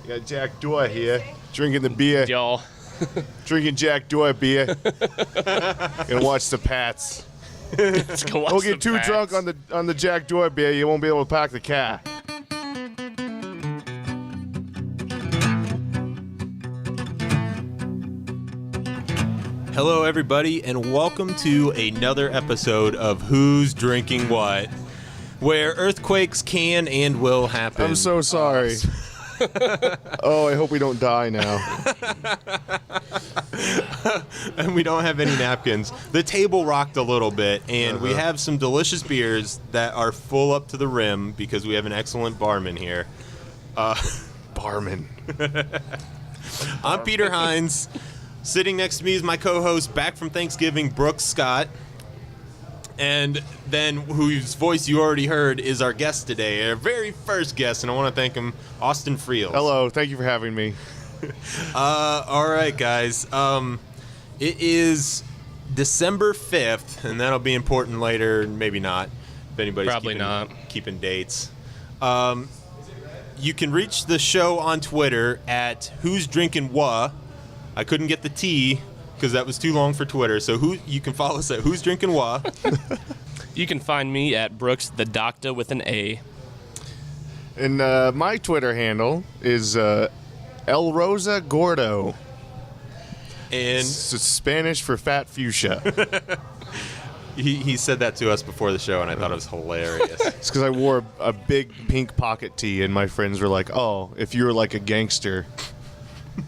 Got Jack Dore here, drinking the beer. Y'all. Drinking Jack Dore beer. Gonna watch the Pats. Let's go watch Don't get too Pats. drunk on the Jack Dore beer. You won't be able to pack the car. Hello, everybody, and welcome to another episode of Who's Drinking What, where earthquakes can and will happen. I'm so sorry. Oh, I hope we don't die now. And we don't have any napkins. The table rocked a little bit, and we have some delicious beers that are full up to the rim because we have an excellent barman here. Barman. I'm Peter Hines. Sitting next to me is my co-host back from Thanksgiving, Brooks Scott. And then whose voice you already heard is our guest today, our very first guest, and I want to thank him, Austin Frields. Hello, thank you for having me. All right, guys. It is December 5th, and that'll be important later, maybe not, if anybody's keeping dates. You can reach the show on Twitter at Who's Drinking What. I couldn't get the T because that was too long for Twitter. So you can follow us at Who's Drinking What. You can find me at Brooks the Doctor with an A. And my Twitter handle is El Rosa Gordo. And It's Spanish for fat fuchsia. he said that to us before the show, and I thought it was hilarious. It's because I wore a big pink pocket tee, and my friends were like, "Oh, if you were like a gangster,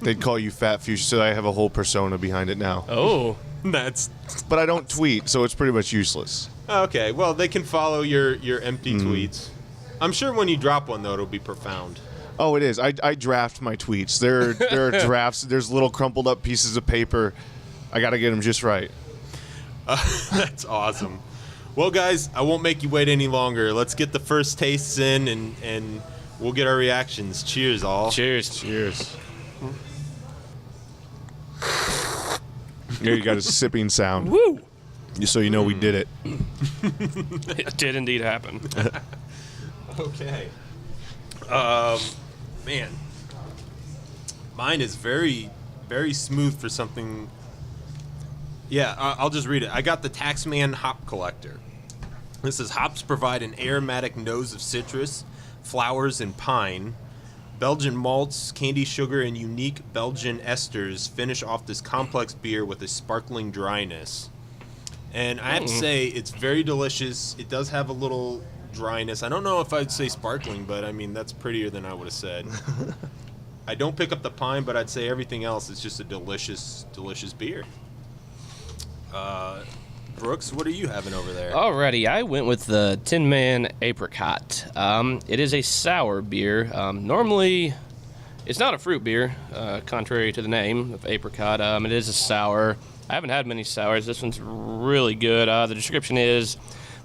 they'd call you fat fuchsia." So I have a whole persona behind it now. Oh. But I don't tweet, so it's pretty much useless. Okay, well, they can follow your empty tweets. I'm sure when you drop one, though, it'll be profound. Oh, it is. I draft my tweets. There are drafts. There's little crumpled up pieces of paper. I got to get them just right. That's awesome. Well, guys, I won't make you wait any longer. Let's get the first tastes in, and we'll get our reactions. Cheers, all. Cheers. Cheers. There you got a sipping sound. Woo! So you know we did it. It did indeed happen. Okay. Man. Mine is very, very smooth for something. Yeah, I'll just read it. I got the Taxman Hop Collector. This is hops provide an aromatic nose of citrus, flowers, and pine. Belgian malts, candy sugar, and unique Belgian esters finish off this complex beer with a sparkling dryness. And I have to say, it's very delicious. It does have a little dryness. I don't know if I'd say sparkling, but I mean, that's prettier than I would have said. I don't pick up the pine, but I'd say everything else is just a delicious, delicious beer. Brooks, what are you having over there? Alrighty, I went with the Tinman Apricot. It is a sour beer. Normally, it's not a fruit beer, contrary to the name of apricot. It is a sour. I haven't had many sours. This one's really good. The description is,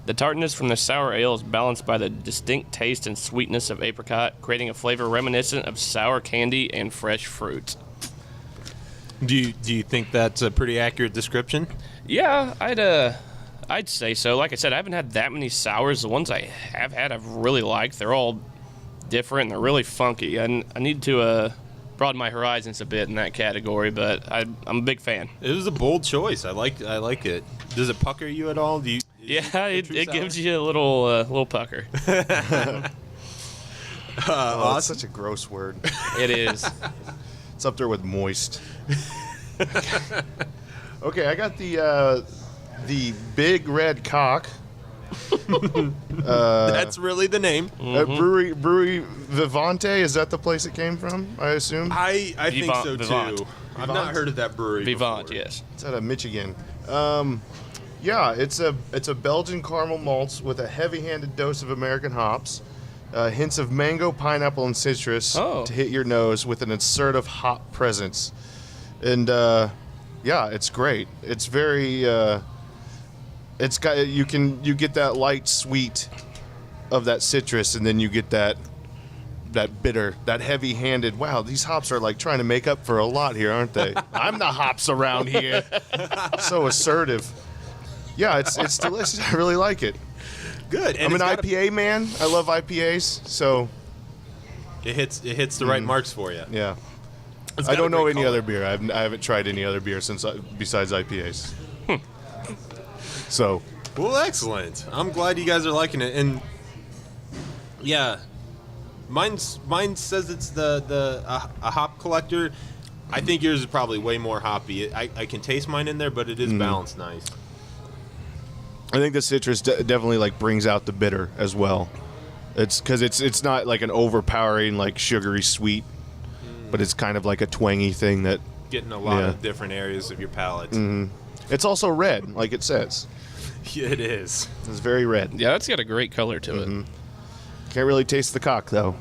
the tartness from the sour ale is balanced by the distinct taste and sweetness of apricot, creating a flavor reminiscent of sour candy and fresh fruit. Do you think that's a pretty accurate description? Yeah, I'd say so. Like I said, I haven't had that many sours. The ones I have had, I've really liked. They're all different and they're really funky. And I need to broaden my horizons a bit in that category, but I'm a big fan. It was a bold choice. I like it. Does it pucker you at all? It gives you a little pucker. That's such a gross word. It is. It's up there with moist. Okay, I got the Big Red Cock. That's really the name. Brewery Vivant, is that the place it came from, I assume? I think so, Vivant. too. I've not heard of that brewery Vivant, before. yes. It's out of Michigan. Yeah, it's a Belgian caramel malts with a heavy-handed dose of American hops. Hints of mango, pineapple, and citrus to hit your nose with an assertive hop presence. And yeah, it's great. It's very it's got you get that light sweet of that citrus, and then you get that bitter, that heavy-handed. Wow, these hops are like trying to make up for a lot here, aren't they? I'm the hops around here. So assertive. Yeah, it's delicious. I really like it. Good. And I'm an IPA man. I love IPAs. So It hits the right marks for you. Yeah. It's I got a don't know great any color. other beer. I haven't tried any other beer since besides IPAs. So. Well, excellent. I'm glad you guys are liking it, and yeah, mine says it's a hop collector. I think yours is probably way more hoppy. I can taste mine in there, but it is balanced nice. I think the citrus definitely like brings out the bitter as well. It's because it's not like an overpowering like sugary sweet, but it's kind of like a twangy thing that Getting a lot of different areas of your palate. it's also red, like it says. Yeah, it is. It's very red. Yeah, that's got a great color to it. Can't really taste the cock though.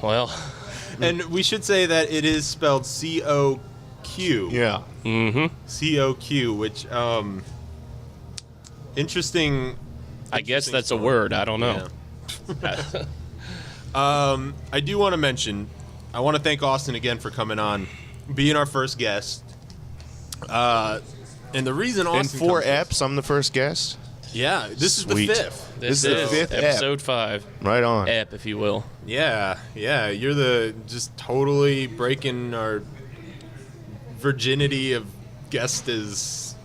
Well, And we should say that it is spelled COQ. Yeah. COQ, which interesting. I guess that's a word. I don't know. Yeah. I do want to mention, I want to thank Austin again for coming on, being our first guest. And the reason In Austin 4 comes- eps, I'm the first guest. Yeah, this Sweet. is the 5th. This is the 5th ep. episode 5. Right on. Ep, if you will. Yeah, you're the just totally breaking our virginity of guest is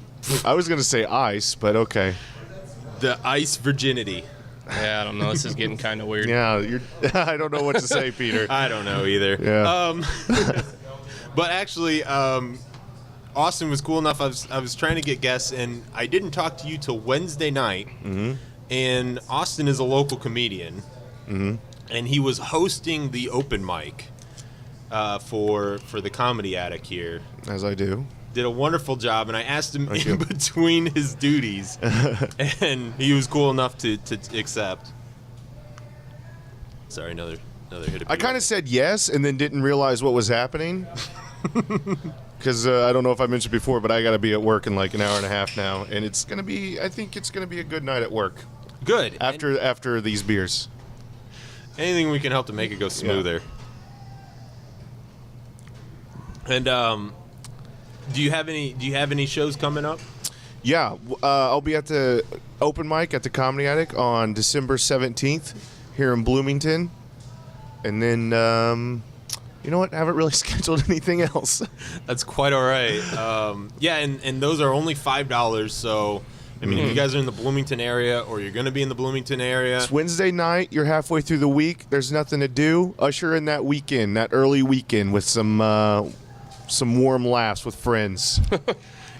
I was gonna say ice, but okay. the ice virginity. Yeah, I don't know. This is getting kind of weird. Yeah, you're. I don't know what to say, Peter. I don't know either. Yeah. But actually, Austin was cool enough. I was trying to get guests, and I didn't talk to you till Wednesday night. And Austin is a local comedian, and he was hosting the open mic for the Comedy Attic here. As I do. Did a wonderful job, and I asked him Thank in you. between his duties, and he was cool enough to accept. Sorry, another hit. I kind of said yes, and then didn't realize what was happening. Because I don't know if I mentioned before, but I got to be at work in like an hour and a half now, and it's gonna be. I think it's gonna be a good night at work good after these beers. Anything we can help to make it go smoother. And do you have any shows coming up? Yeah, I'll be at the open mic at the Comedy Attic on December 17th here in Bloomington, and then you know what? I haven't really scheduled anything else. That's quite all right. Yeah, and those are only $5. So, I mean, if you guys are in the Bloomington area or you're going to be in the Bloomington area, It's Wednesday night. You're halfway through the week. There's nothing to do. Usher in that weekend, that early weekend, with some warm laughs with friends.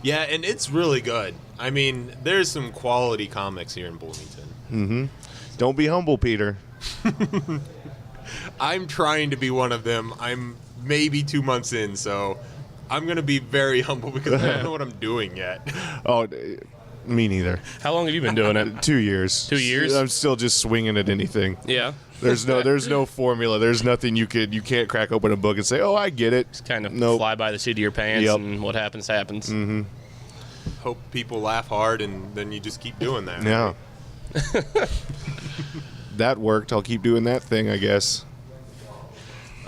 yeah, and it's really good. I mean, there's some quality comics here in Bloomington. Don't be humble, Peter. I'm trying to be one of them. I'm maybe 2 months in, so I'm going to be very humble because I don't know what I'm doing yet. Oh, me neither. How long have you been doing it? 2 years. 2 years? I'm still just swinging at anything. Yeah. There's no formula. There's nothing you can't crack open a book and say, "Oh, I get it." Just kind of Nope. fly by the seat of your pants, Yep. and what happens, happens. Hope people laugh hard, and then you just keep doing that. Yeah. That worked. I'll keep doing that thing, I guess.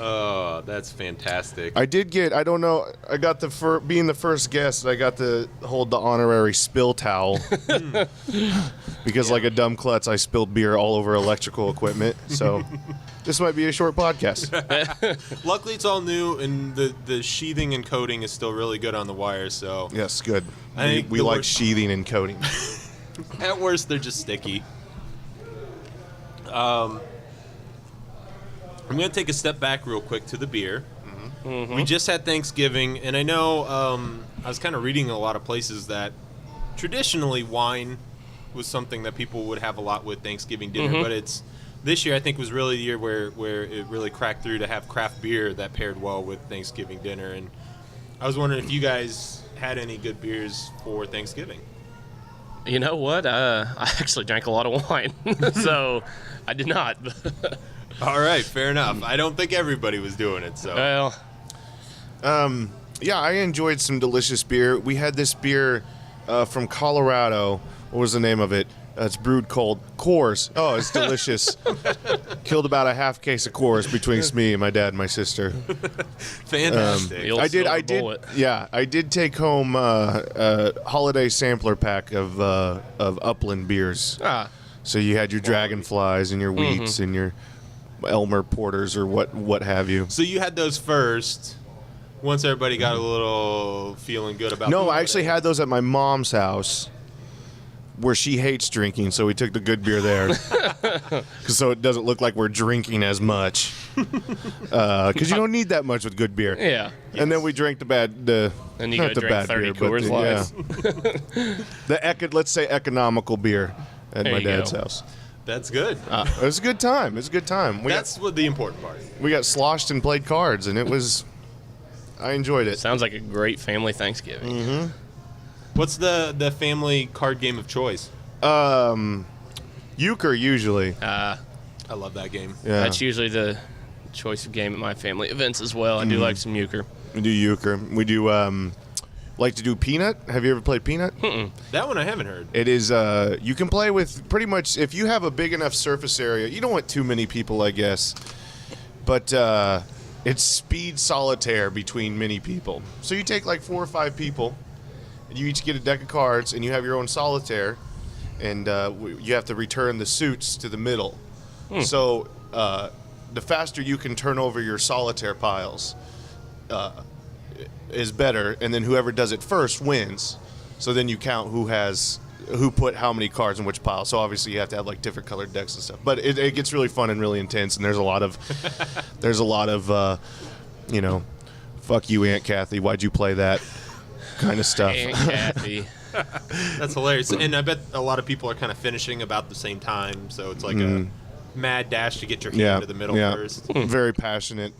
Oh, that's fantastic. I did get. I don't know. I got being the first guest. I got to hold the honorary spill towel because, like a dumb klutz, I spilled beer all over electrical equipment. So this might be a short podcast. Luckily, it's all new, and the sheathing and coating is still really good on the wires. So Yes, good. I We, think we the like worst- sheathing and coating. at worst, they're just sticky. I'm going to take a step back real quick to the beer. We just had Thanksgiving, and I know I was kind of reading a lot of places that traditionally wine was something that people would have a lot with Thanksgiving dinner, but this year I think was really the year where it really cracked through to have craft beer that paired well with Thanksgiving dinner. And I was wondering if you guys had any good beers for Thanksgiving. You know what? I actually drank a lot of wine, so I did not. All right, fair enough. I don't think everybody was doing it, so. Well, Yeah, I enjoyed some delicious beer. We had this beer from Colorado. What was the name of it? It's brewed cold. Coors. Oh, it's delicious. Killed about a half case of Coors between me and my dad and my sister. Fantastic. the old I silver did. bullet. Yeah, I did take home a holiday sampler pack of Upland beers. Ah, So you had your dragonflies and your wheats and your Elmer Porters or what have you. So you had those first. Once everybody got a little feeling good about. No, I actually had those at my mom's house, where she hates drinking, so we took the good beer there, so it doesn't look like we're drinking as much. Because you don't need that much with good beer. Yeah. And then we drank the bad. And you not go the drink bad 30 beer, but Coors Lights. Let's say economical beer at There my you dad's go. house. That's good. It was a good time. That's what the important part. We got sloshed and played cards, and I enjoyed it. Sounds like a great family Thanksgiving. Mm-hmm. What's the family card game of choice? Euchre usually. I love that game. Yeah. That's usually the choice of game at my family events as well. I do like some euchre. We do euchre. We do like to do peanut. Have you ever played peanut? That one I haven't heard. It is you can play with pretty much if you have a big enough surface area. You don't want too many people, I guess. But it's speed solitaire between many people. So you take like 4 or 5 people, and you each get a deck of cards, and you have your own solitaire, and you have to return the suits to the middle. So the faster you can turn over your solitaire piles is better, and then whoever does it first wins. So then you count who put how many cards in which pile. So obviously you have to have like different colored decks and stuff. But it gets really fun and really intense, and there's a lot of fuck you, Aunt Kathy, why'd you play that kind of stuff. Aunt Kathy. That's hilarious. And I bet a lot of people are kind of finishing about the same time, so it's like a mad dash to get your hand to the middle first. Very passionate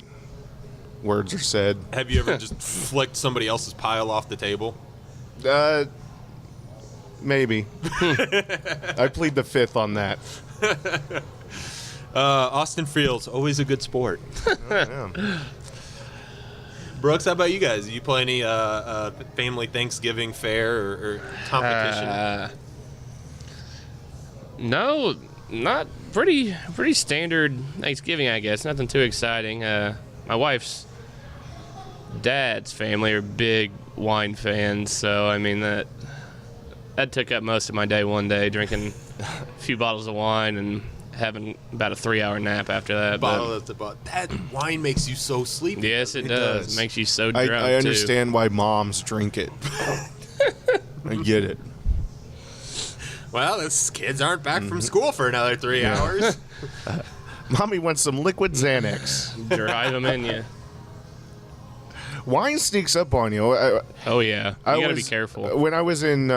words are said. Have you ever just flicked somebody else's pile off the table? Maybe. I plead the fifth on that. Austin Frields, always a good sport. Yeah. Brooks, how about you guys? Do you play any family Thanksgiving fair or competition? No, not pretty standard Thanksgiving, I guess. Nothing too exciting. My wife's dad's family are big wine fans, so I mean that took up most of my day one day, drinking a few bottles of wine and having about a 3-hour nap after that. That wine makes you so sleepy. Yes, it does. It makes you so drunk. I understand why moms drink it. I get it. Well, kids aren't back from school for another 3 hours. Mommy wants some liquid Xanax. Drive them in you. Wine sneaks up on you. Oh yeah, you gotta be careful. When I was in,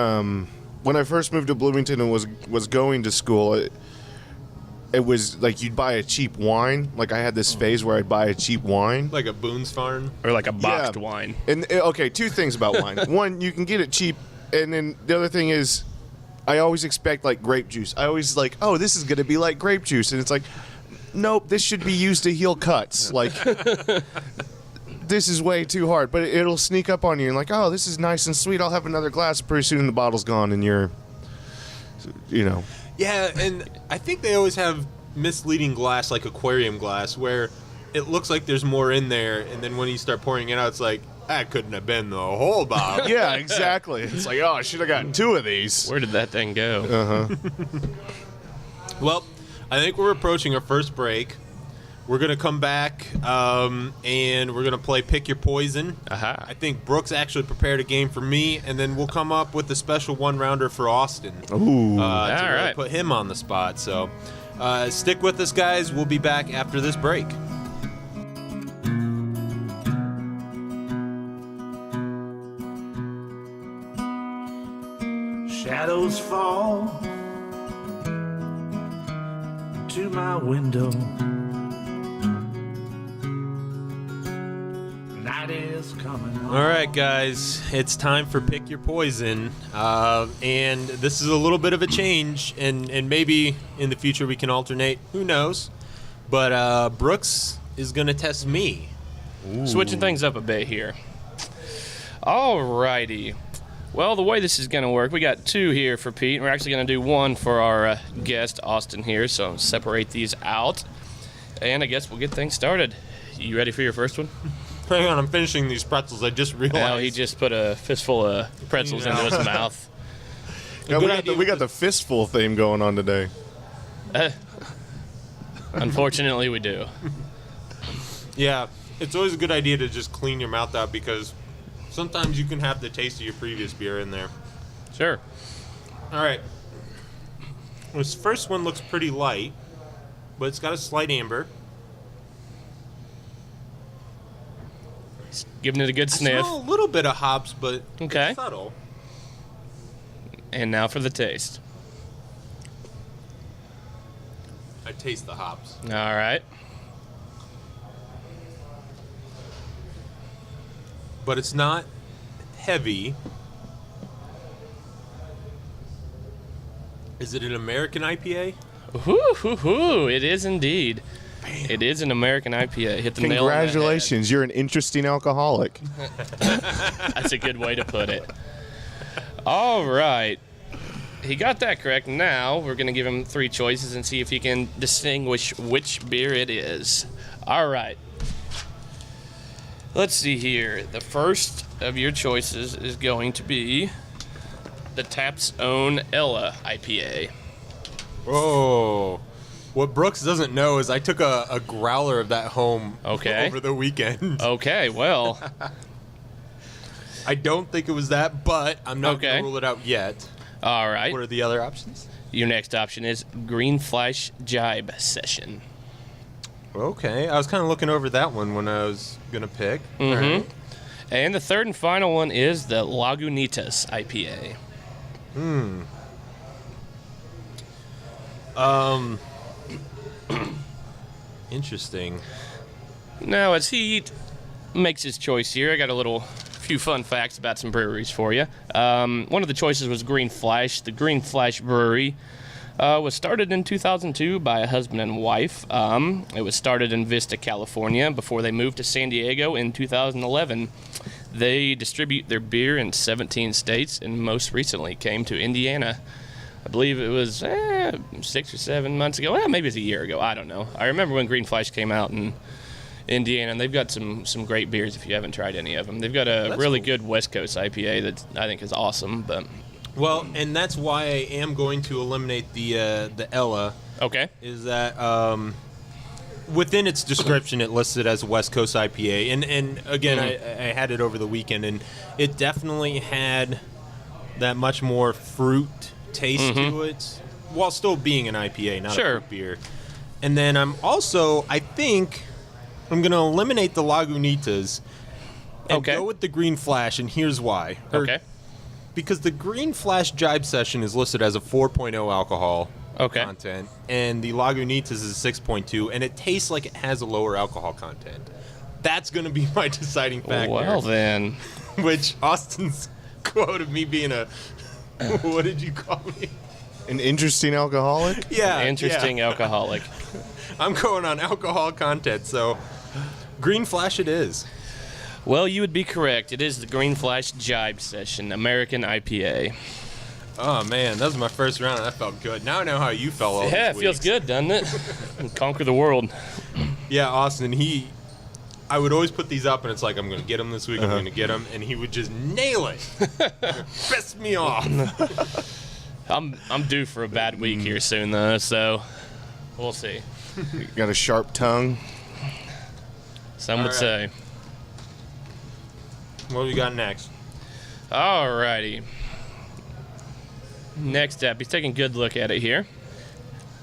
when I first moved to Bloomington and was going to school, it was like you'd buy a cheap wine. Like I had this phase where I'd buy a cheap wine, like a Boone's Farm, or like a boxed wine. And okay, 2 things about wine. One, you can get it cheap, and then the other thing is, I always expect like grape juice. I always like, oh, this is gonna be like grape juice, and it's like, nope, this should be used to heal cuts. Like. This is way too hard, but it'll sneak up on you and like, oh, this is nice and sweet. I'll have another glass. Pretty soon the bottle's gone and you're, Yeah, and I think they always have misleading glass, like aquarium glass, where it looks like there's more in there, and then when you start pouring it out, it's like, that couldn't have been the whole bottle. Yeah, exactly. It's like, oh, I should have gotten 2 of these. Where did that thing go? Uh-huh. Well, I think we're approaching our first break. We're going to come back, and we're going to play Pick Your Poison. Aha. I think Brooks actually prepared a game for me, and then we'll come up with a special one-rounder for Austin. Ooh. To really put him on the spot. So stick with us, guys. We'll be back after this break. Shadows fall to my window. Night is coming on. All right, guys, it's time for Pick Your Poison, and this is a little bit of a change, and maybe in the future we can alternate. Who knows? But Brooks is going to test me. Ooh. Switching things up a bit here. Alrighty. Well, the way this is going to work, we got 2 here for Pete, and we're actually going to do 1 for our guest, Austin, here, so I'll separate these out, and I guess we'll get things started. You ready for your first one? Hang on, I'm finishing these pretzels. I just realized. Well, he just put a fistful of pretzels into his mouth. Yeah, we got the fistful theme going on today. Unfortunately, we do. Yeah, it's always a good idea to just clean your mouth out because sometimes you can have the taste of your previous beer in there. Sure. All right. This first one looks pretty light, but it's got a slight amber. Giving it a good I sniff. smell a little bit of hops, but Okay. it's subtle. And now for the taste. I taste the hops. All right. But it's not heavy. Is it an American IPA? Ooh, it is indeed. Bam. It is an American IPA. Hit the nail on the head. Congratulations, you're an interesting alcoholic. That's a good way to put it. All right. He got that correct. Now we're going to give him 3 choices and see if he can distinguish which beer it is. All right. Let's see here. The first of your choices is going to be the Tap's own Ella IPA. Oh. What Brooks doesn't know is I took a growler of that home over the weekend. Okay, well. I don't think it was that, but I'm not going to rule it out yet. All right. What are the other options? Your next option is Green Flash Jibe Session. Okay. I was kind of looking over that one when I was going to pick. Mm-hmm. Right. And the third and final one is the Lagunitas IPA. Interesting. Now, as he makes his choice here, I got a few fun facts about some breweries for you. One of the choices was Green Flash. The Green Flash Brewery was started in 2002 by a husband and wife. It was started in Vista, California, before they moved to San Diego in 2011. They distribute their beer in 17 states, and most recently came to Indiana. I believe it was 6 or 7 months ago. Well, maybe it was a year ago. I don't know. I remember when Green Flash came out in Indiana, and they've got some great beers if you haven't tried any of them. They've got a really good West Coast IPA that I think is awesome. But well, and that's why I am going to eliminate the Ella. Okay. Is that within its description it listed as a West Coast IPA, and again I had it over the weekend, and it definitely had that much more fruit taste to it, while still being an IPA, not a fruit beer. And then I think I'm going to eliminate the Lagunitas and go with the Green Flash, and here's why. Because the Green Flash Jibe Session is listed as a 4.0 alcohol content, and the Lagunitas is 6.2, and it tastes like it has a lower alcohol content. That's going to be my deciding factor. Well, then. Which Austin's quoted me being a... What did you call me? An interesting alcoholic? Yeah. Interesting alcoholic. I'm going on alcohol content, so Green Flash it is. Well, you would be correct. It is the Green Flash Jibe Session, American IPA. Oh, man, that was my first round, and that felt good. Now I know how you felt all Yeah, it feels good, doesn't it? Conquer the world. Yeah, Austin, I would always put these up, and it's like, I'm going to get them this week, I'm going to get them, and he would just nail it. Piss me off. I'm due for a bad week here soon, though, so we'll see. You got a sharp tongue. Some would say. What do we got next? Alrighty. Next up, he's taking a good look at it here.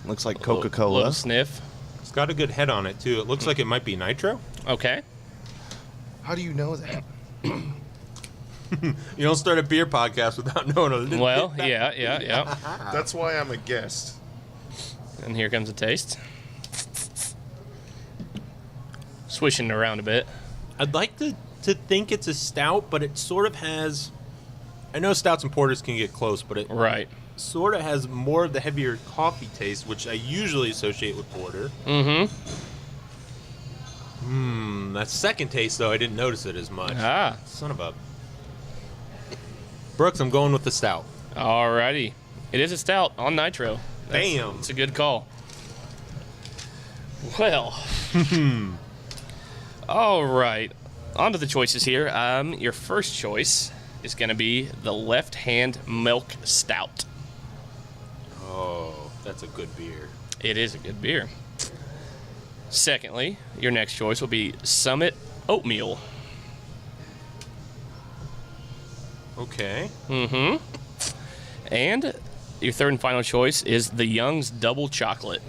Looks like A Coca-Cola. little sniff. It's got a good head on it, too. It looks like it might be Nitro. Okay. How do you know that? You don't start a beer podcast without knowing. Well, yeah. That's why I'm a guest. And here comes a taste. Swishing around a bit. I'd like to think it's a stout, but it sort of has... I know stouts and porters can get close, but it sort of has more of the heavier coffee taste, which I usually associate with porter. That second taste, though, I didn't notice it as much. Son of a... Brooks, I'm going with the stout. Alrighty. It is a stout on Nitro. Bam. It's a good call. Well. All right. On to the choices here. Your first choice is going to be the Left Hand Milk Stout. Oh, that's a good beer. It is a good beer. Secondly, your next choice will be Summit Oatmeal. Okay. Mm-hmm. And your third and final choice is the Young's Double Chocolate.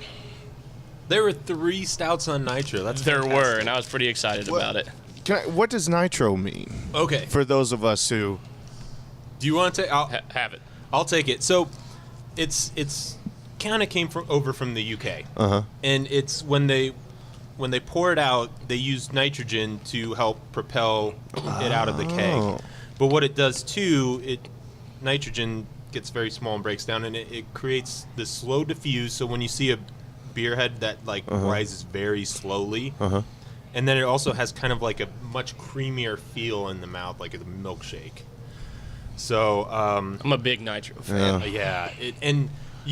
There were 3 stouts on Nitro. That's There fantastic. were, and I was pretty excited about it. What does Nitro mean? Okay. For those of us who... Do you want to take? Have it. I'll take it. So, it's kind of came over from the UK. Uh-huh. And it's when they pour it out, they use nitrogen to help propel it out of the keg. But what it does too, nitrogen gets very small and breaks down, and it creates this slow diffuse. So when you see a beer head that rises very slowly, and then it also has kind of like a much creamier feel in the mouth, like a milkshake. So I'm a big Nitro fan.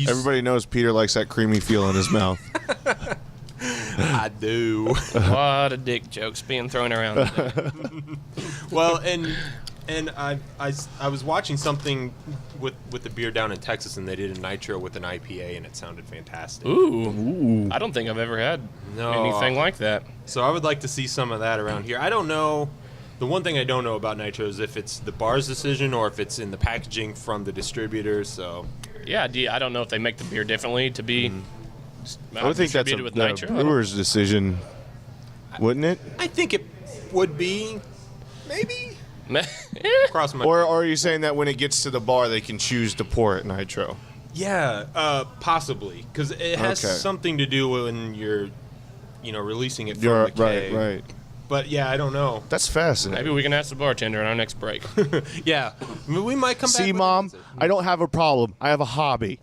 Everybody knows Peter likes that creamy feel in his mouth. I do. A lot of dick jokes being thrown around today. Well, and I was watching something with the beer down in Texas, and they did a Nitro with an IPA, and it sounded fantastic. Ooh. I don't think I've ever had anything like that. So I would like to see some of that around here. I don't know. The one thing I don't know about Nitro is if it's the bar's decision or if it's in the packaging from the distributor. So Yeah, I don't know if they make the beer differently to be I would think that's distributed with Nitro. brewer's decision, wouldn't it? I think it would be, maybe. Cross my. Or are you saying that when it gets to the bar, they can choose to pour it Nitro? Yeah, possibly, because it has something to do when you're, releasing it from the keg. Right. But yeah, I don't know. That's fascinating. Maybe we can ask the bartender on our next break. Yeah, I mean, we might come back. See, with Mom, an answer. I don't have a problem. I have a hobby.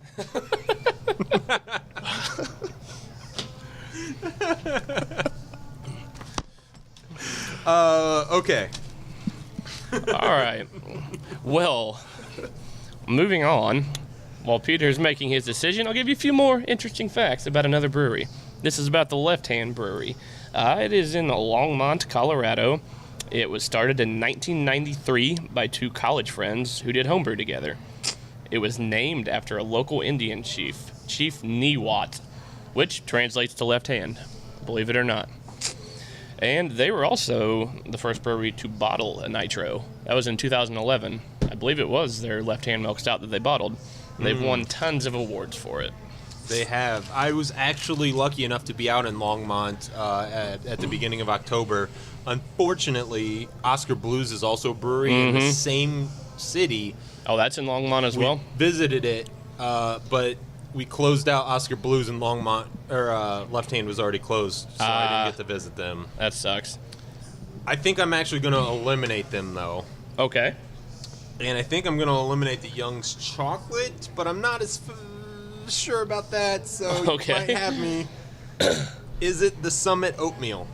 Okay. All right. Well, moving on. While Peter's making his decision, I'll give you a few more interesting facts about another brewery. This is about the Left Hand Brewery. It is in Longmont, Colorado. It was started in 1993 by 2 college friends who did homebrew together. It was named after a local Indian chief, Chief Niwat, which translates to left hand, believe it or not. And they were also the first brewery to bottle a Nitro. That was in 2011. I believe it was their left-hand milk stout that they bottled. They've won tons of awards for it. They have. I was actually lucky enough to be out in Longmont at the beginning of October. Unfortunately, Oscar Blues is also a brewery in the same city. Oh, that's in Longmont as well? Visited it, but we closed out Oscar Blues in Longmont, or Left Hand was already closed, so I didn't get to visit them. That sucks. I think I'm actually going to eliminate them, though. Okay. And I think I'm going to eliminate the Young's Chocolate, but I'm not as sure about that, so you might have me. Is it the Summit Oatmeal?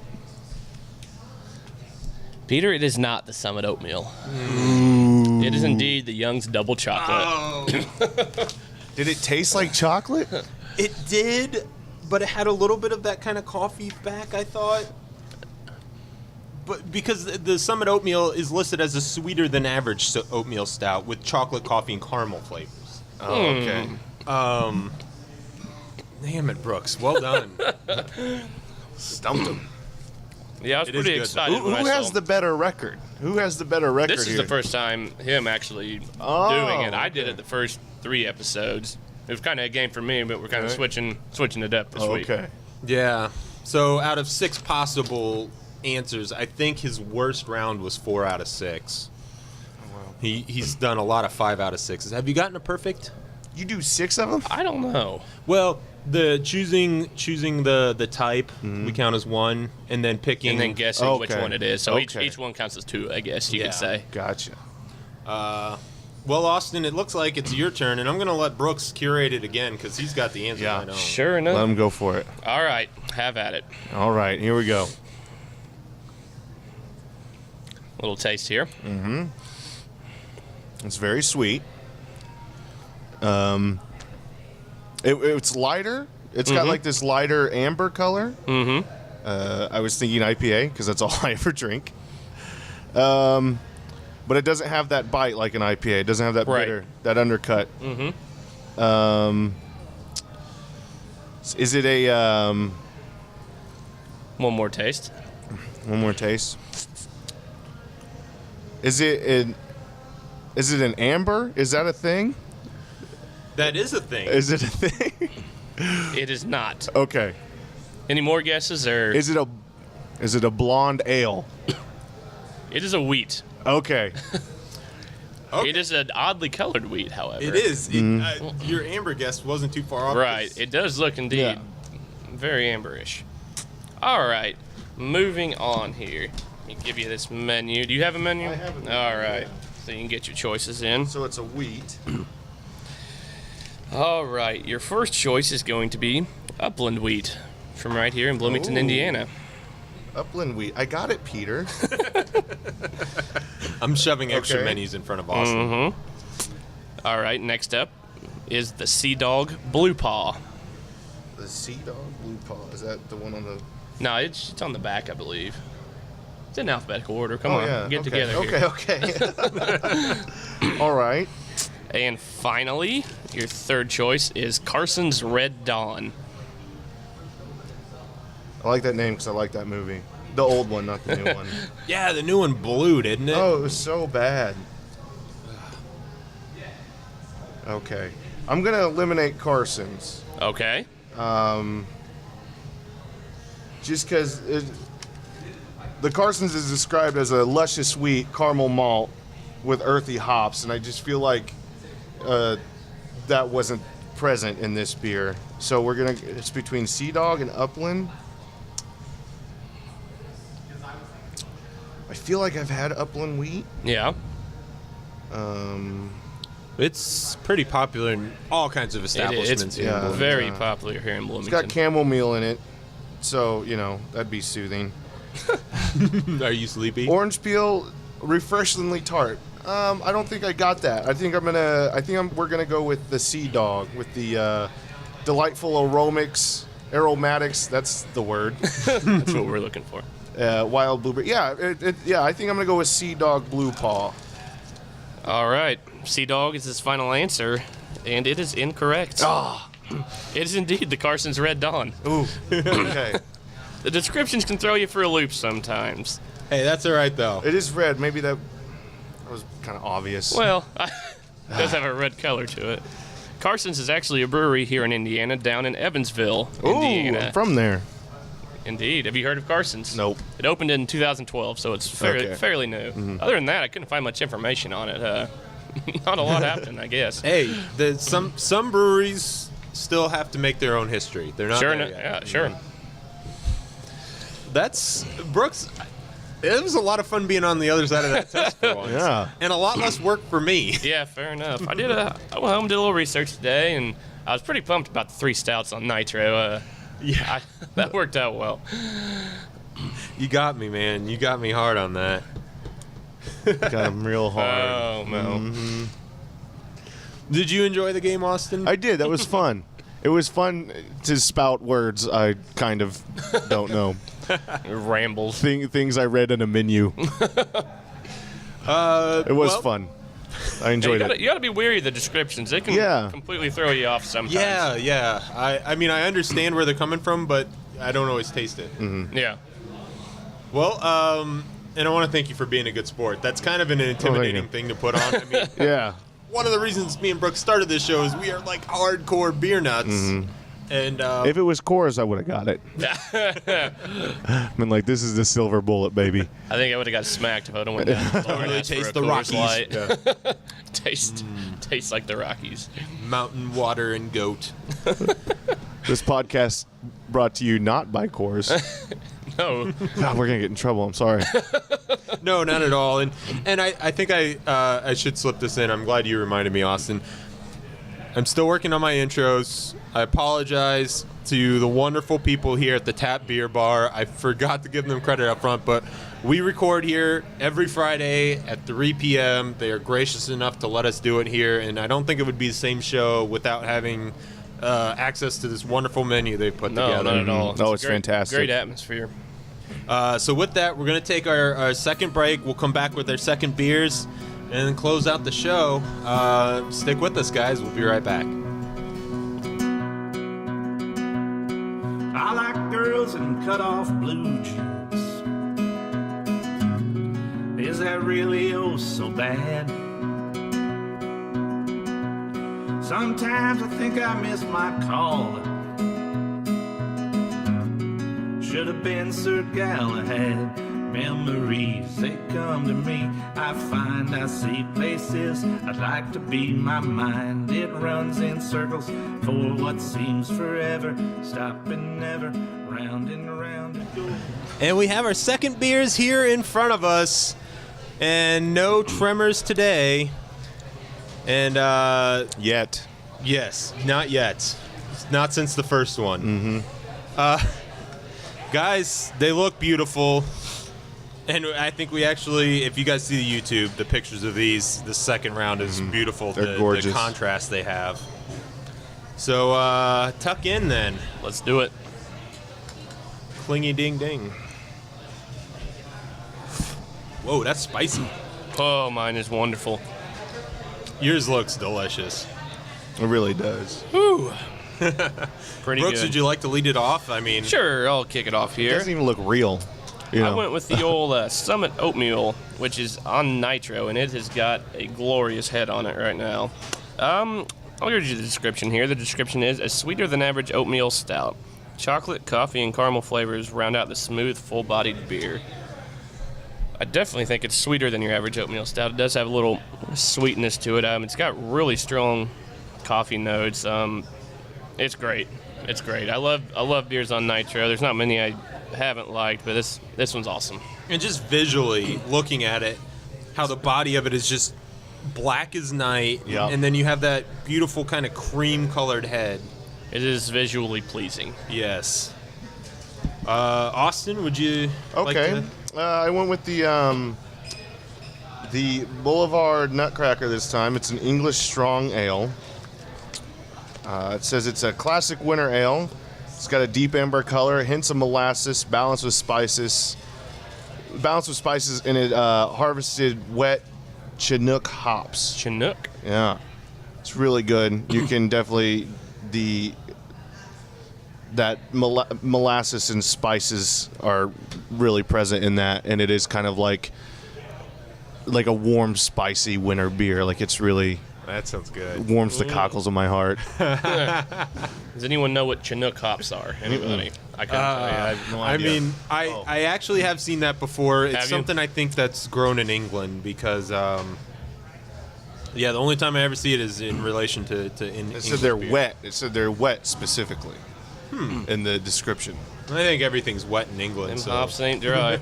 Peter, it is not the Summit Oatmeal. It is indeed the Young's Double Chocolate. Oh. Did it taste like chocolate? It did, but it had a little bit of that kind of coffee back, I thought. But because the Summit Oatmeal is listed as a sweeter than average oatmeal stout with chocolate, coffee, and caramel flavors. Oh, okay. Damn it, Brooks. Well done. Stumped him. Yeah, I was pretty excited Who when I saw has him. the better record? Who has the better record This is here? the first time him actually doing it. I did it the first 3 episodes. It was kind of a game for me, but we're kind of switching it up this week. Okay. Yeah. So out of 6 possible answers, I think his worst round was 4 out of 6. Oh, wow. He's done a lot of 5 out of 6s. Have you gotten a perfect? You do 6 of them? I don't know. Well, the choosing the type we count as 1, and then picking And then guessing which Okay. one it is. So Okay. each one counts as 2, I guess you Yeah. could say. Gotcha. Well, Austin, it looks like it's your turn, and I'm going to let Brooks curate it again because he's got the answer. Yeah. I know. Sure Let enough. him go for it. All right, have at it. All right, here we go. Little taste here. It's very sweet. It's lighter. It's got like this lighter amber color. I was thinking IPA because that's all I ever drink. But it doesn't have that bite like an IPA. It doesn't have that bitter, that undercut. Is it a One more taste. One more taste. Is it an amber? Is that a thing? That is a thing. Is it a thing? It is not. Okay. Any more guesses, or Is it a blonde ale? it is a wheat? Okay. Okay. It is an oddly colored wheat, however. It is. Your amber guess wasn't too far off. Right. It does look indeed very amberish. All right. Moving on here. Let me give you this menu. Do you have a menu? I have a menu. All right. So you can get your choices in. So it's a wheat. All right. Your first choice is going to be Upland wheat from right here in Bloomington, Ooh. Indiana. Upland wheat. I got it, Peter. I'm shoving extra Okay. menus in front of Austin. Mm-hmm. All right. Next up is the Sea Dog Blue Paw. The Sea Dog Blue Paw. Is that the one on the... No, it's on the back, I believe. It's in alphabetical order. Come Oh, on, yeah. get Okay. together here. Okay. All right. And finally, your third choice is Carson's Red Dawn. I like that name because I like that movie. The old one, not the new one. Yeah, the new one blew, didn't it? Oh, it was so bad. Okay. I'm going to eliminate Carson's. Okay. Just because the Carson's is described as a luscious sweet caramel malt with earthy hops, and I just feel like that wasn't present in this beer. So it's between Sea Dog and Upland. I feel like I've had Upland wheat. Yeah. It's pretty popular in all kinds of establishments. It's here in Bloomington. very popular here in It's Bloomington. got chamomile in it, so that'd be soothing. Are you sleepy? Orange peel, refreshingly tart. I don't think I got that. I think we're gonna go with the Sea Dog with the delightful aromatics. That's the word. That's what we're looking for. Wild blueberry. Yeah, I think I'm gonna go with Sea Dog Blue Paw. All right. Sea Dog is his final answer, and it is incorrect. Ah. It is indeed the Carson's Red Dawn. Ooh. Okay. The descriptions can throw you for a loop sometimes. Hey, that's all right though. It is red. Maybe that was kind of obvious. Well, it does have a red color to it. Carson's is actually a brewery here in Indiana, down in Evansville, Indiana. Ooh, I'm from there. Indeed. Have you heard of Carson's? Nope. It opened in 2012, so it's fairly new. Mm-hmm. Other than that, I couldn't find much information on it. Not a lot happened, I guess. Hey, some breweries still have to make their own history. They're not Sure. there yet. Yeah, sure. That's Brooks. It was a lot of fun being on the other side of that test for once. Yeah. And a lot less work for me. Yeah, fair enough. I went home, did a little research today, and I was pretty pumped about the 3 stouts on Nitro. That worked out well. You got me, man. You got me hard on that. Got him real hard. Oh, no. Mm-hmm. Did you enjoy the game, Austin? I did. That was fun. It was fun to spout words I kind of don't know. Rambles. Things I read in a menu. It was fun. I enjoyed it. You got to be wary of the descriptions. They can completely throw you off sometimes. Yeah. I mean, I understand where they're coming from, but I don't always taste it. Mm-hmm. Yeah. Well, and I want to thank you for being a good sport. That's kind of an intimidating thing to put on. I mean, Yeah. one of the reasons me and Brooke started this show is we are like hardcore beer nuts. Mm-hmm. And If it was Coors, I would have got it. I mean, like, this is the silver bullet, baby. I think I would have got smacked if I would have went down the bar and really asked for taste a the Coors Rockies. Light. Tastes like the Rockies. mountain water and goat. This podcast brought to you not by Coors. No. God, we're going to get in trouble. I'm sorry. No, not at all. And I think I should slip this in. I'm glad you reminded me, Austin. I'm still working on my intros. I apologize to the wonderful people here at the Tap Beer Bar. I forgot to give them credit up front, but we record here every Friday at 3 p.m. They are gracious enough to let us do it here, and I don't think it would be the same show without having access to this wonderful menu they've put No, together. not at all. No, it's fantastic. Great atmosphere. So with that, we're going to take our second break. We'll come back with our second beers and then close out the show. Stick with us, guys. We'll be right back. I like girls that and cut off blue jeans. Is that really oh so bad? Sometimes I think I miss my call. Should have been Sir Galahad. Memories, they come to me. I find I see places I'd like to be. My mind, it runs in circles for what seems forever. Stopping never, round and round it goes. And we have our second beers here in front of us. And no tremors today. And, Yet. yes, not yet. Not since the first one. Guys, they look beautiful. And I think we actually, if you guys see the YouTube, the pictures of these, the second round is beautiful. They're gorgeous. The contrast they have. So, tuck in then. Let's do it. Clingy ding ding. Whoa, that's spicy. Oh, mine is wonderful. Yours looks delicious. It really does. Whew. Pretty Brooks, good. would you like to lead it off? I mean, Sure, I'll kick it off It here. doesn't even look real. You know. I went with the old Summit Oatmeal, which is on Nitro, and it has got a glorious head on it right now. I'll read you the description here. The description is a sweeter than average oatmeal stout. Chocolate, coffee, and caramel flavors round out the smooth, full-bodied beer. I definitely think it's sweeter than your average oatmeal stout. It does have a little sweetness to it. It's got really strong coffee notes. It's great. It's great. I love beers on Nitro. There's not many I haven't liked, but this one's awesome. and just visually looking at it, how the body of it is just black as night, Yep. and then you have that beautiful kind of cream-colored head. It is visually pleasing. Yes. Austin, would you like Okay. to? I went with the Boulevard Nutcracker this time. It's an English strong ale. It says it's a classic winter ale. It's got a deep amber color, hints of molasses, balanced with spices. And it harvested wet Chinook hops. Chinook. Yeah, it's really good. You can definitely molasses and spices are really present in that, and it is kind of like a warm, spicy winter beer. Like it's really That sounds good. warms the cockles of my heart. Does anyone know what Chinook hops are? Anybody? I couldn't tell you. I have no I idea. mean, I actually have seen that before. It's Have you? something I think that's grown in England because, the only time I ever see it is in relation to in It said they're wet. It said they're wet specifically in the description. I think everything's wet in England. Them So. hops ain't dry.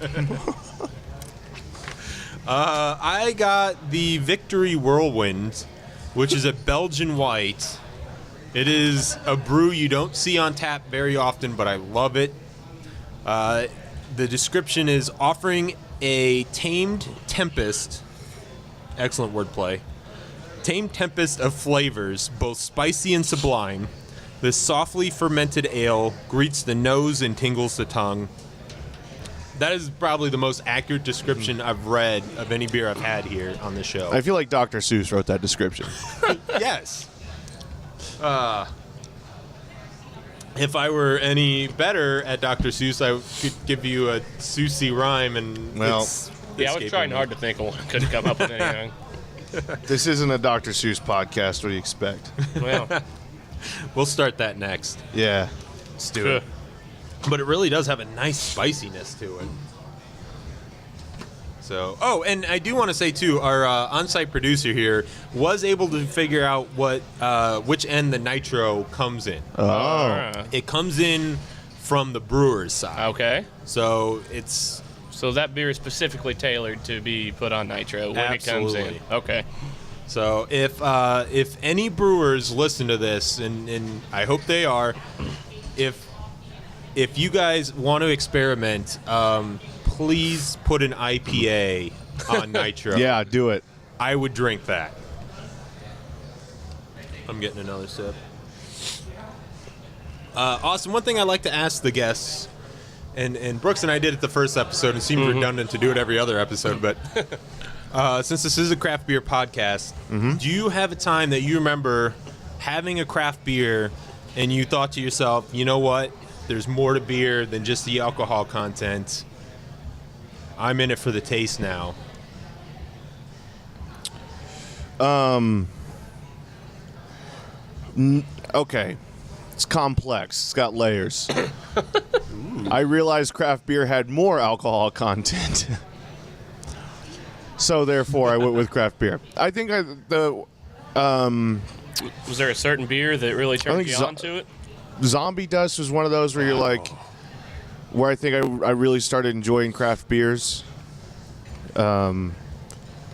I got the Victory Whirlwind, which is a Belgian white. It is a brew you don't see on tap very often, but I love it. The description is offering a tamed tempest. Excellent wordplay. Tamed tempest of flavors, both spicy and sublime. This softly fermented ale greets the nose and tingles the tongue. That is probably the most accurate description I've read of any beer I've had here on the show. I feel like Dr. Seuss wrote that description. Yes. If I were any better at Dr. Seuss, I could give you a Seussy rhyme, and Well, Yeah, I was trying hard to think of one. Couldn't come up with anything. This isn't a Dr. Seuss podcast. What do you expect? Well, We'll start that next. Yeah, let's do it. But it really does have a nice spiciness to it. So, and I do want to say too, our on-site producer here was able to figure out which end the nitro comes in. It comes in from the brewer's side. okay. So it's So that beer is specifically tailored to be put on Nitro when it comes in. Absolutely. Okay. so if any brewers listen to this, and I hope they are, if you guys want to experiment, please put an IPA on Nitro. Yeah, do it. I would drink that. I'm getting another sip. Austin, one thing I like to ask the guests, and Brooks and I did it the first episode, it seemed redundant to do it every other episode, but since this is a craft beer podcast, do you have a time that you remember having a craft beer and you thought to yourself, you know what, there's more to beer than just the alcohol content. I'm in it for the taste now. Okay. It's complex. It's got layers. I realized craft beer had more alcohol content. So therefore I went with craft beer. I think was there a certain beer that really turned you on to it? Zombie Dust was one of those where you're like, where I think I really started enjoying craft beers.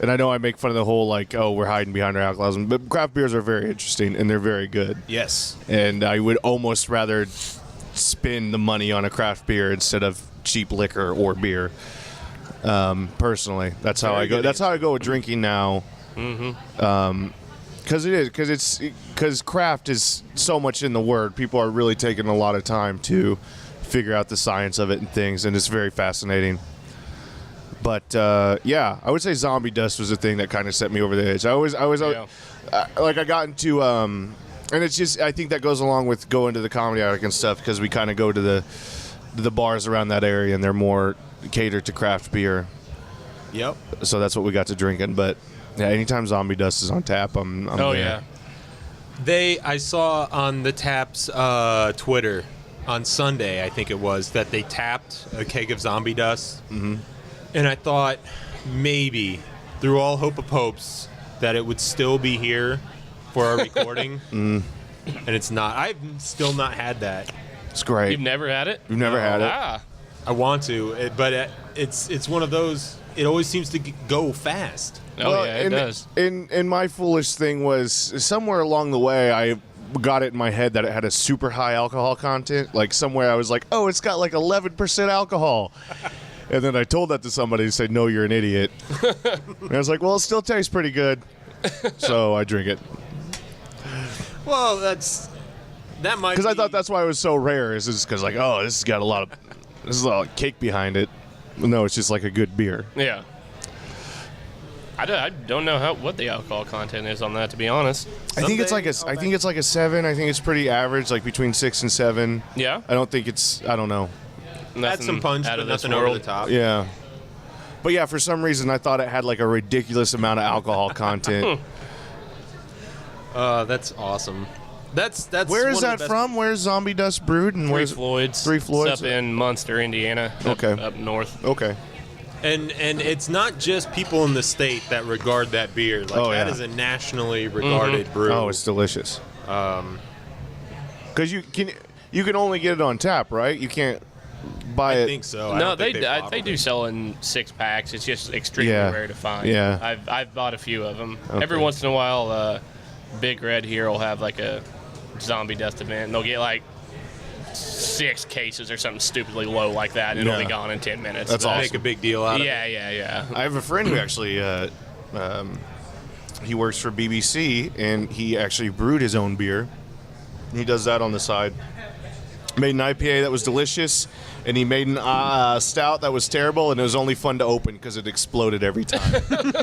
And I know I make fun of the whole, like, oh, we're hiding behind our alcoholism, but craft beers are very interesting, and they're very good. Yes. And I would almost rather spend the money on a craft beer instead of cheap liquor or beer. Personally, that's how I go. That's how I go with drinking now. Mm-hmm. Because craft is so much in the word. People are really taking a lot of time to figure out the science of it and things, and it's very fascinating. But yeah, I would say Zombie Dust was the thing that kind of set me over the edge. I got into and it's just, I think that goes along with going to the Comedy Attic and stuff, because we kind of go to the bars around that area, and they're more catered to craft beer. Yep. So that's what we got to drinking. But yeah, anytime Zombie Dust is on tap, I'm there. Yeah. I saw on the Tap's Twitter on Sunday, I think it was, that they tapped a keg of Zombie Dust. Mm-hmm. And I thought maybe, through all hope of hopes, that it would still be here for our recording. And it's not. I've still not had that. It's great. You've never had it? You've never had it? I want to, but it's one of those, it always seems to go fast. Oh, yeah, it does. And my foolish thing was, somewhere along the way, I got it in my head that it had a super high alcohol content. Like, somewhere I was like, oh, it's got like 11% alcohol. And then I told that to somebody and said, no, you're an idiot. And I was like, well, it still tastes pretty good. So I drink it. Well, that might be. Because I thought that's why it was so rare. Is just because, like, oh, this has got a lot of cake behind it. No, it's just like a good beer. Yeah. I don't know what the alcohol content is on that, to be honest. I think it's like a 7. I think it's pretty average, like between 6 and 7. Yeah. I don't think it's. I don't know. Add some punch, but nothing over the top. Yeah. But yeah, for some reason, I thought it had like a ridiculous amount of alcohol content. That's awesome. That's. Where is that from? Where's Zombie Dust brewed? And Three Floyds. It's up in Munster, Indiana. Okay. Up north. Okay. And it's not just people in the state that regard that beer. Like, that is a nationally regarded brew. Oh, it's delicious. Because you can only get it on tap, right? You can't buy it. I think so. No, they do sell in 6-packs. It's just extremely rare to find. Yeah. I've bought a few of them. Okay. Every once in a while, Big Red here will have like a Zombie Dust event, and they'll get like 6 cases or something stupidly low like that, and it'll be gone in 10 minutes. That's awesome. Make a big deal out of it. Yeah. I have a friend who actually he works for BBC, and he actually brewed his own beer. He does that on the side. Made an IPA that was delicious, and he made an stout that was terrible, and it was only fun to open because it exploded every time.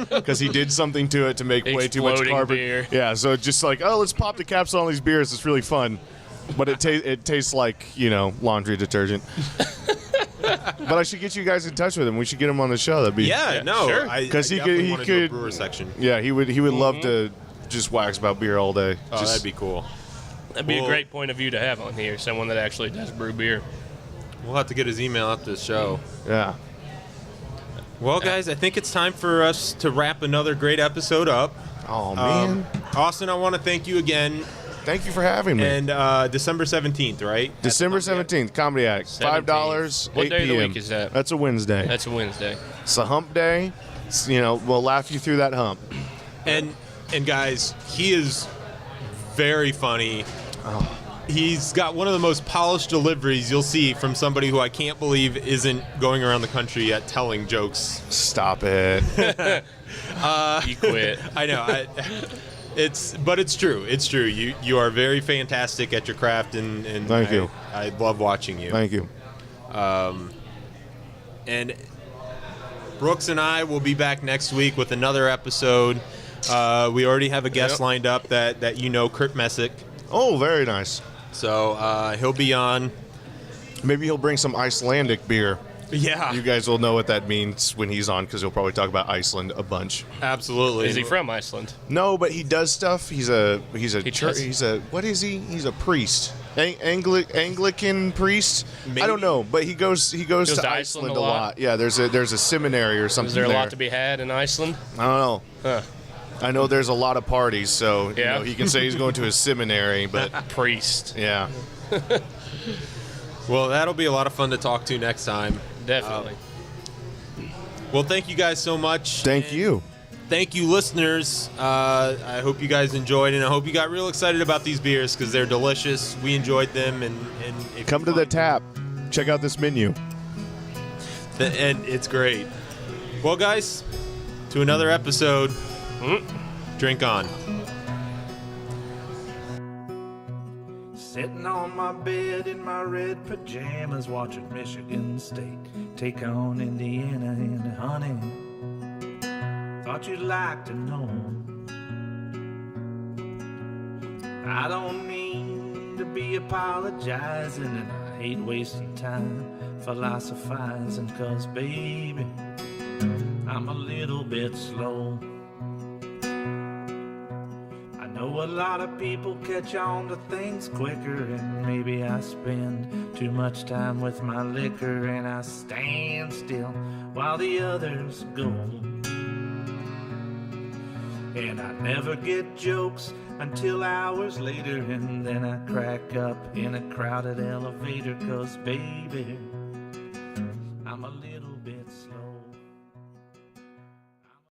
Because he did something to it to make way too much carbon. Beer. Yeah, so it's just like, oh, let's pop the caps on all these beers. It's really fun. But it tastes like, laundry detergent. But I should get you guys in touch with him. We should get him on the show. That'd be sure. Because he could do a brewer section. Yeah, he would love to just wax about beer all day. Oh, that'd be cool. That'd be a great point of view to have on here. Someone that actually does brew beer. We'll have to get his email after the show. Yeah. Well, guys, I think it's time for us to wrap another great episode up. Oh, man. Austin, I want to thank you again. Thank you for having me. And December 17th, right? December 17th, Comedy Attic. $5, What 8 day of the p.m. week is that? That's a Wednesday. That's a Wednesday. It's a hump day. We'll laugh you through that hump. And guys, he is very funny. Oh. He's got one of the most polished deliveries you'll see from somebody who I can't believe isn't going around the country yet telling jokes. Stop it. You quit. I know. But it's true. It's true. You are very fantastic at your craft, and Thank you. I love watching you. Thank you. And Brooks and I will be back next week with another episode. We already have a guest lined up that Kurt Messick. Oh, very nice. So he'll be on. Maybe he'll bring some Icelandic beer. Yeah. You guys will know what that means when he's on, because he'll probably talk about Iceland a bunch. Absolutely. Is he from Iceland? No, but he does stuff. He's a what is he? He's a priest. Anglican priest. Maybe. I don't know, but he goes to Iceland a lot. Yeah, there's a seminary or something. Is there a there. lot to be had in Iceland? I don't know. Huh. I know there's a lot of parties, so you know, he can say he's going to a seminary, but priest. Yeah. Well, that'll be a lot of fun to talk to next time. Definitely. Well, thank you guys so much. Thank you. Thank you, listeners. I hope you guys enjoyed, and I hope you got real excited about these beers because they're delicious. We enjoyed them, and if Come to the tap. Check out this menu. And it's great. Well, guys, to another episode. Drink on. Sitting on my bed in my red pajamas, watching Michigan State take on Indiana, and honey, thought you'd like to know. I don't mean to be apologizing, and I hate wasting time philosophizing, 'cause baby, I'm a little bit slow. I know a lot of people catch on to things quicker, and maybe I spend too much time with my liquor, and I stand still while the others go. And I never get jokes until hours later, and then I crack up in a crowded elevator, 'cause baby,